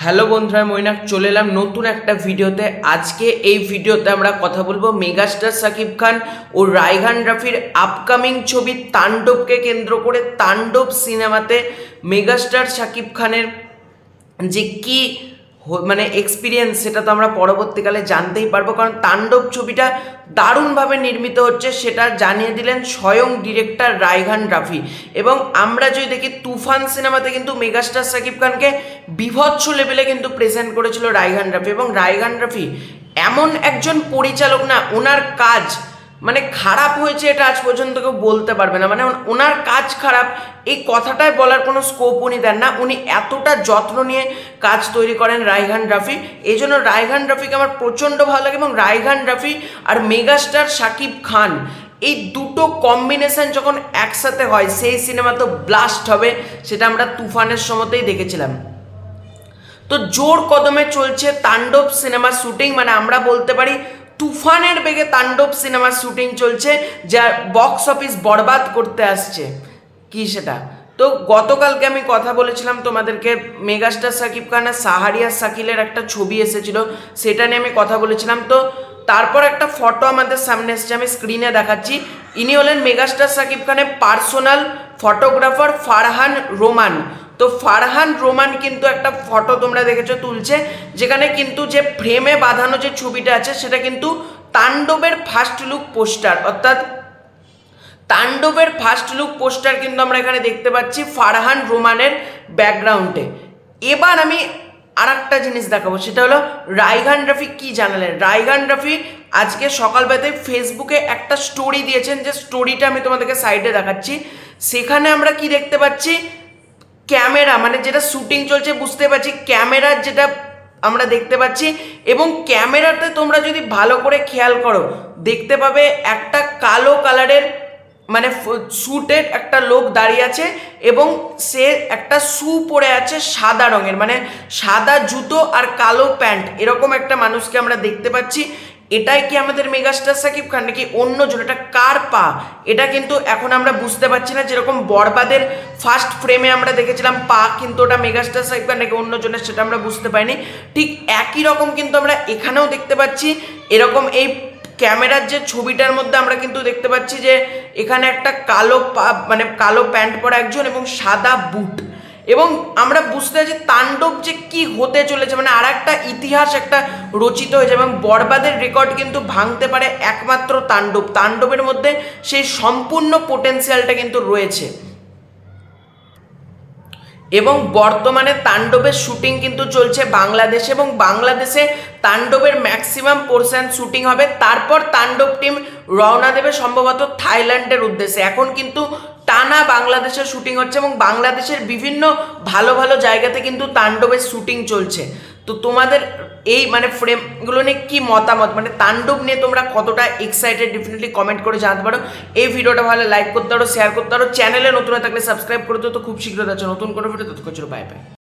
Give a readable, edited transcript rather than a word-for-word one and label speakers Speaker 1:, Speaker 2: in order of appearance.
Speaker 1: Hello বন্ধুরা, মৈনাক চলে এলাম নতুন একটা ভিডিওতে। আজকে এই ভিডিওতে আমরা কথা বলবো মেগাস্টার শাকিব খান ও রায়হান রাফির আপকামিং ছবি তাণ্ডবকে কেন্দ্র করে। তাণ্ডব সিনেমাতে মেগাস্টার শাকিব খানের যে কি মানে এক্সপিরিয়েন্স, সেটা তো আমরা পরবর্তীকালে জানতেই পারবো, কারণ তাণ্ডব ছবিটা দারুণভাবে নির্মিত হচ্ছে, সেটা জানিয়ে দিলেন স্বয়ং ডিরেক্টর রায়হান রাফি। এবং আমরা যদি দেখি তুফান সিনেমাতে কিন্তু মেগাস্টার শাকিব খানকে বীভৎস লেভেলে কিন্তু প্রেজেন্ট করেছিল রায়হান রাফি। এবং রায়হান রাফি এমন একজন পরিচালক না, ওনার কাজ মানে খারাপ হয়েছে এটা আজ পর্যন্ত কেউ বলতে পারবে না। মানে ওনার কাজ খারাপ এই কথাটাই বলার কোনো স্কোপ উনি দেন না। উনি এতটা যত্ন নিয়ে কাজ তৈরি করেন রায়হান রাফি, এই জন্য রায়হান রাফিকে আমার প্রচণ্ড ভালো লাগে। এবং রায়হান রাফি আর মেগাস্টার শাকিব খান এই দুটো কম্বিনেশন যখন একসাথে হয় সেই সিনেমা তো ব্লাস্ট হবে, সেটা আমরা তুফানের সময়তেই দেখেছিলাম। তো জোর কদমে চলছে তাণ্ডব সিনেমার শুটিং, মানে আমরা বলতে পারি তুফানের বেগে তাণ্ডব সিনেমার শুটিং চলছে, যা বক্স অফিস বরবাদ করতে আসছে। কি সেটা তো গতকালকে আমি কথা বলেছিলাম তোমাদেরকে, মেগাস্টার শাকিব খান আর সাহারিয়ার শাকিলের একটা ছবি এসেছিল, সেটা নিয়ে আমি কথা বলেছিলাম। তো তারপর একটা ফটো আমাদের সামনে এসেছে, আমি স্ক্রিনে দেখাচ্ছি। ইনি হলেন মেগাস্টার শাকিব খানের পার্সোনাল ফটোগ্রাফার ফারহান রোমান। তো ফারহান রোমান কিন্তু একটা ফটো তোমরা দেখেছো তুলছে, যেখানে কিন্তু যে ফ্রেমে বাঁধানো যে ছবিটা আছে সেটা কিন্তু তাণ্ডবের ফার্স্ট লুক পোস্টার, অর্থাৎ তাণ্ডবের ফার্স্ট লুক পোস্টার কিন্তু আমরা এখানে দেখতে পাচ্ছি ফারহান রোমানের ব্যাকগ্রাউন্ডে। এবার আমি আর একটা জিনিস দেখাবো, সেটা হলো রায়হান রাফি কি জানালেন। রায়হান রাফি আজকে সকালবেলাতে ফেসবুকে একটা স্টোরি দিয়েছেন, যে স্টোরিটা আমি তোমাদেরকে সাইডে দেখাচ্ছি। সেখানে আমরা কি দেখতে পাচ্ছি, ক্যামেরা মানে যেটা শুটিং চলছে বুঝতে পারছি, ক্যামেরার যেটা আমরা দেখতে পাচ্ছি। এবং ক্যামেরাতে তোমরা যদি ভালো করে খেয়াল করো দেখতে পাবে একটা কালো কালারের মানে স্যুটের একটা লোক দাঁড়িয়ে আছে, এবং সে একটা শু পরে আছে সাদা রঙের, মানে সাদা জুতো আর কালো প্যান্ট, এরকম একটা মানুষকে আমরা দেখতে পাচ্ছি। এটাই কি আমাদের মেগাস্টার শাকিব খান নাকি অন্যজন? এটা কার পা এটা কিন্তু এখন আমরা বুঝতে পারছি না। যেরকম বরবাদের ফার্স্ট ফ্রেমে আমরা দেখেছিলাম পা, কিন্তু ওটা মেগাস্টার শাকিব খান নাকি অন্যজনের সেটা আমরা বুঝতে পাইনি। ঠিক একই রকম কিন্তু আমরা এখানেও দেখতে পাচ্ছি, এরকম এই ক্যামেরার যে ছবিটার মধ্যে আমরা কিন্তু দেখতে পাচ্ছি যে এখানে একটা কালো মানে কালো প্যান্ট পরা একজন এবং সাদা বুট। এবং আমরা বুঝতে পারছি তাণ্ডব যে কি হতে চলেছে, মানে আর একটা ইতিহাস একটা রচিত হয়েছে। এবং বরবাদের রেকর্ড কিন্তু ভাঙতে পারে একমাত্র তাণ্ডব। তাণ্ডবের মধ্যে সেই সম্পূর্ণ পোটেন্সিয়ালটা কিন্তু রয়েছে। এবং বর্তমানে তাণ্ডবের শুটিং কিন্তু চলছে বাংলাদেশে, এবং বাংলাদেশে তাণ্ডবের ম্যাক্সিমাম পোর্শন শুটিং হবে। তারপর তাণ্ডব টিম রওনা দেবে সম্ভবত থাইল্যান্ডের উদ্দেশ্যে। এখন কিন্তু টানা বাংলাদেশের শুটিং হচ্ছে, এবং বাংলাদেশের বিভিন্ন ভালো ভালো জায়গাতে কিন্তু তাণ্ডবের শুটিং চলছে। তো তোমাদের এই মানে ফ্রেমগুলো নিয়ে কী মতামত, মানে তাণ্ডব নিয়ে তোমরা কতটা এক্সাইটেড, ডেফিনেটলি কমেন্ট করে জানাতে পারো। এই ভিডিওটা ভালো লাইক করতে পারো, শেয়ার করতে পারো, চ্যানেলে নতুন থাকলে সাবস্ক্রাইব করে দিও। তো খুব শীঘ্র আছে নতুন করে ভিডিও, ততক্ষণ বাই বাই।